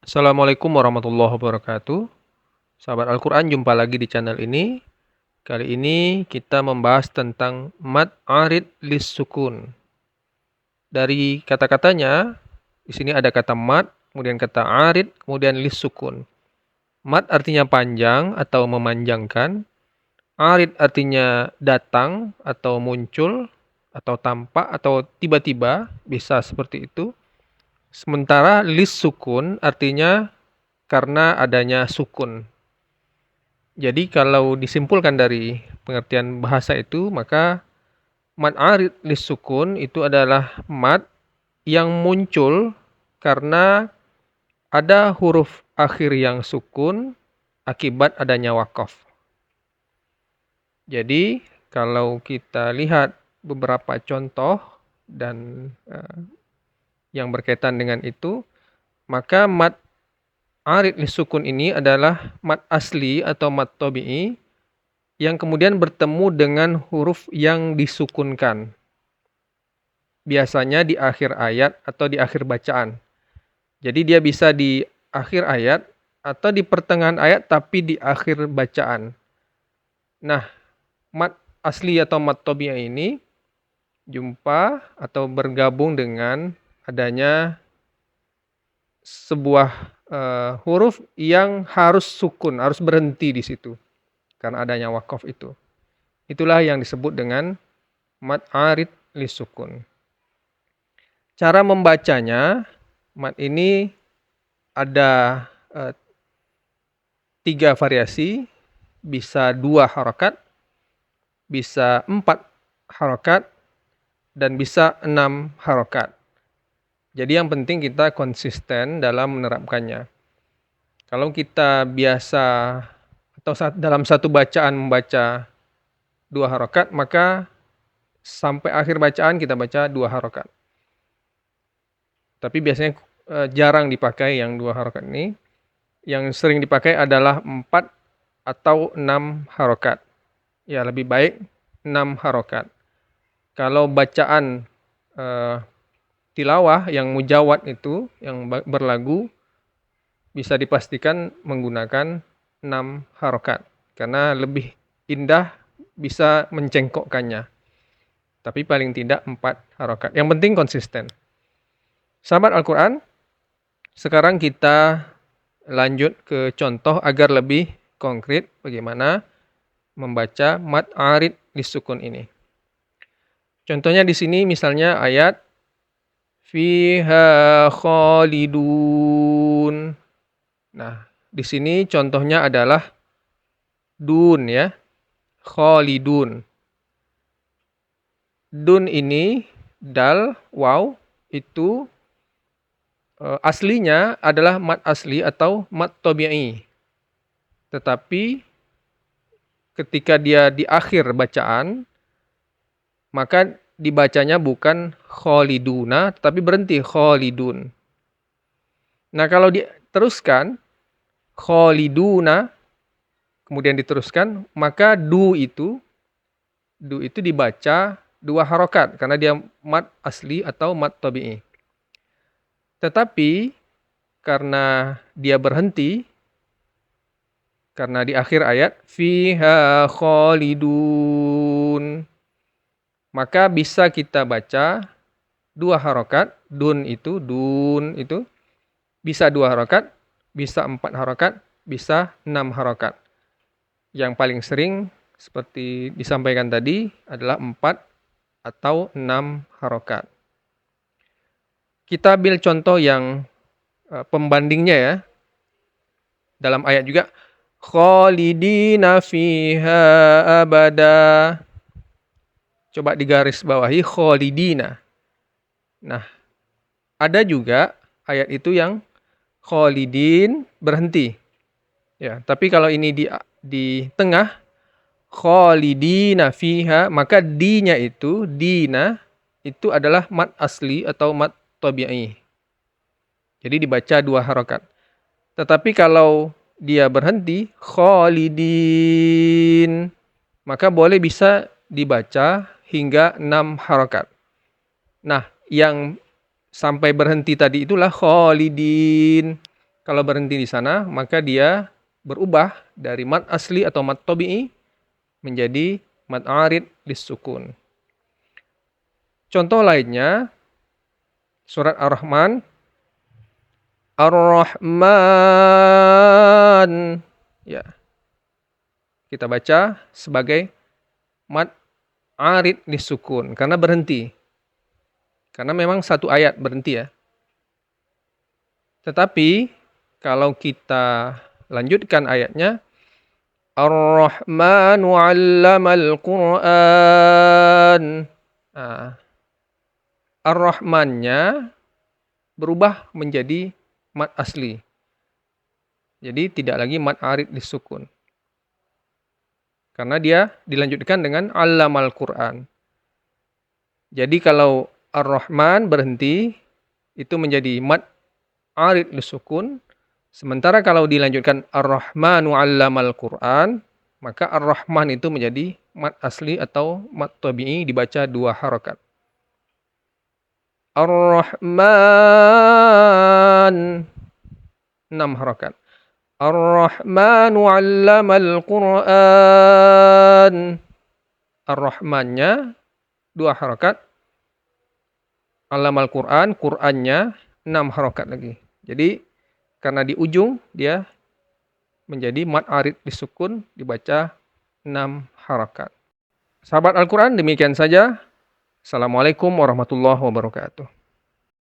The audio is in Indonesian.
Assalamualaikum warahmatullahi wabarakatuh. Sahabat Al-Quran, jumpa lagi di channel ini. Kali ini kita membahas tentang mad arid lis sukun. Dari kata-katanya, di sini ada kata mad, kemudian kata arid, kemudian lis sukun. Mad artinya panjang atau memanjangkan. Arid artinya datang atau muncul atau tampak atau tiba-tiba, bisa seperti itu. Sementara lis sukun artinya karena adanya sukun. Jadi kalau disimpulkan dari pengertian bahasa itu, maka mad arid lis sukun itu adalah mad yang muncul karena ada huruf akhir yang sukun akibat adanya wakaf. Jadi kalau kita lihat beberapa contoh dan yang berkaitan dengan itu, maka mad arid lis sukun ini adalah mad asli atau mad tabi'i yang kemudian bertemu dengan huruf yang disukunkan. Biasanya di akhir ayat atau di akhir bacaan. Jadi dia bisa di akhir ayat atau di pertengahan ayat tapi di akhir bacaan. Nah, mad asli atau mad tabi'i ini jumpa atau bergabung dengan adanya sebuah huruf yang harus sukun, harus berhenti di situ karena adanya wakaf itu. Itulah yang disebut dengan mad arid lis sukun. Cara membacanya, mad ini ada 3 variasi, bisa 2 harokat, bisa 4 harokat, dan bisa 6 harokat. Jadi yang penting kita konsisten dalam menerapkannya. Kalau kita biasa atau dalam satu bacaan membaca 2 harokat, maka sampai akhir bacaan kita baca 2 harokat. Tapi biasanya jarang dipakai yang 2 harokat ini. Yang sering dipakai adalah 4 atau 6 harokat. Ya, lebih baik 6 harokat. Kalau bacaan tilawah yang mujawad itu, yang berlagu, bisa dipastikan menggunakan 6 harokat. Karena lebih indah, bisa mencengkokkannya. Tapi paling tidak 4 harokat. Yang penting konsisten. Sahabat Al-Quran, sekarang kita lanjut ke contoh agar lebih konkret bagaimana membaca mad arid lis sukun ini. Contohnya di sini misalnya ayat fiha khalidun. Nah, di sini contohnya adalah dun ya. Khalidun. Dun ini dal waw itu aslinya adalah mad asli atau mad tabi'i. Tetapi ketika dia di akhir bacaan, maka dibacanya bukan khaliduna, tapi berhenti khalidun. Nah, kalau diteruskan khaliduna, kemudian diteruskan, maka du itu dibaca 2 harokat, karena dia mad asli atau mad tabi'i. Tetapi karena dia berhenti, karena di akhir ayat fiha khalidun, maka bisa kita baca 2 harokat. Dun itu bisa 2 harokat, bisa 4 harokat, bisa 6 harokat. Yang paling sering seperti disampaikan tadi adalah 4 atau 6 harokat. Kita ambil contoh yang pembandingnya ya. Dalam ayat juga khalidina fiha abada. Coba digaris bawahi khalidina. Nah, ada juga ayat itu yang khalidin berhenti. Ya, tapi kalau ini di tengah khalidina fiha, maka di-nya itu dina itu adalah mad asli atau mad tabi'i. Jadi dibaca 2 harokat. Tetapi kalau dia berhenti khalidin, maka boleh bisa dibaca hingga 6 harokat. Nah, yang sampai berhenti tadi itulah khalidin. Kalau berhenti di sana, maka dia berubah dari mad asli atau mad tabi'i menjadi mad arid lis-sukun. Contoh lainnya, surat Ar-Rahman. Ar-Rahman. Ya, kita baca sebagai mad arid lis-sukun karena berhenti. Karena memang satu ayat berhenti ya. Tetapi kalau kita lanjutkan ayatnya, Ar-Rahmanu 'allamal Qur'an. Nah, Ar-Rahmannya berubah menjadi mad asli. Jadi tidak lagi mad arid lis-sukun. Karena dia dilanjutkan dengan 'allamal Qur'an. Jadi kalau Ar-Rahman berhenti, itu menjadi mad arid lis-sukun. Sementara kalau dilanjutkan Ar-Rahmanu 'allamal Qur'an, maka Ar-Rahman itu menjadi mad asli atau mad tabi'i dibaca 2 harakat. Ar-Rahman 6 harakat. Ar-Rahmanu 'allamal Qur'an. Ar-Rahmannya 2 harakat. 'Allamal Qur'an, Qur'annya 6 harakat lagi. Jadi karena di ujung dia menjadi mad arid disukun dibaca 6 harakat. Sahabat Al-Quran, demikian saja. Assalamualaikum warahmatullahi wabarakatuh.